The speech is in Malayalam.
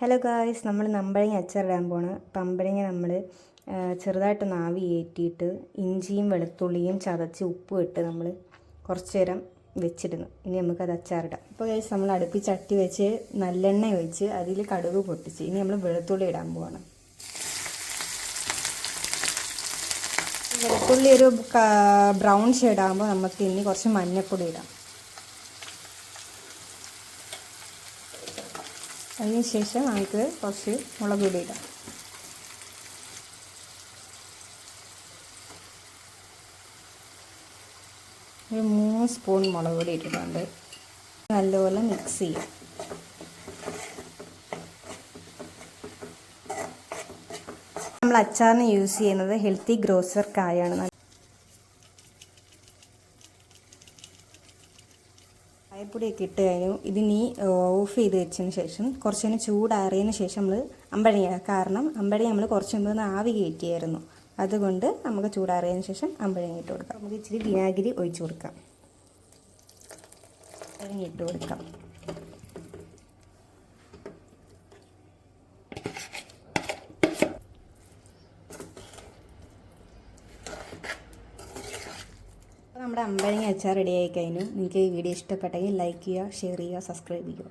ഹലോ ഗായ്സ്, നമ്മൾ അമ്പഴങ്ങ അച്ചാറിടാൻ പോണ്. അപ്പം അമ്പഴങ്ങ നമ്മൾ ചെറുതായിട്ടൊന്ന് ആവി കയറ്റിയിട്ട് ഇഞ്ചിയും വെളുത്തുള്ളിയും ചതച്ച് ഉപ്പും ഇട്ട് നമ്മൾ കുറച്ച് നേരം വെച്ചിരുന്നു. ഇനി നമുക്കത് അച്ചാറിടാം. അപ്പോൾ ഗായ്സ്, നമ്മൾ അടുപ്പിൽ ചട്ടി വെച്ച് നല്ലെണ്ണ ഒഴിച്ച് അതിൽ കടുക് പൊട്ടിച്ച് ഇനി നമ്മൾ വെളുത്തുള്ളി ഇടാൻ പോവാണ്. വെളുത്തുള്ളി ഒരു ബ്രൗൺ ഷെയ്ഡാകുമ്പോൾ നമുക്ക് ഇനി കുറച്ച് മഞ്ഞൾപ്പൊടി ഇടാം. അതിന് ശേഷം നമുക്ക് കുറച്ച് മുളക് പൊടി ഇടാം. ഒരു 3 സ്പൂൺ മുളക് പൊടി ഇട്ടിട്ടുണ്ട്. നല്ലപോലെ മിക്സ് ചെയ്യാം. നമ്മൾ അച്ചാറിന് യൂസ് ചെയ്യുന്നത് ഹെൽത്തി ഗ്രോസർ കായാണ്. കായപ്പൊടിയൊക്കെ ഇട്ട് കഴിഞ്ഞു. ഇതിനി ഓഫ് ചെയ്ത് വെച്ചതിന് ശേഷം കുറച്ച് നേരം ചൂടാറിയതിന് ശേഷം നമ്മൾ അമ്പഴങ്ങ, കാരണം അമ്പഴങ്ങ നമ്മൾ കുറച്ച് മുമ്പ് ആവി കയറ്റിയായിരുന്നു, അതുകൊണ്ട് നമുക്ക് ചൂടാറിയതിന് ശേഷം അമ്പഴങ്ങ ഇട്ട് കൊടുക്കാം. നമുക്ക് ഇച്ചിരി വിനാഗിരി ഒഴിച്ചു കൊടുക്കാം. അമ്പഴങ്ങ ഇട്ട് കൊടുക്കാം. നമ്മുടെ അമ്പഴങ്ങ അച്ചാർ റെഡി ആയി കഴിഞ്ഞു. നിങ്ങൾക്ക് ഈ വീഡിയോ ഇഷ്ടപ്പെട്ടെങ്കിൽ ലൈക്ക് ചെയ്യുക, ഷെയർ ചെയ്യുക, സബ്സ്ക്രൈബ് ചെയ്യുക.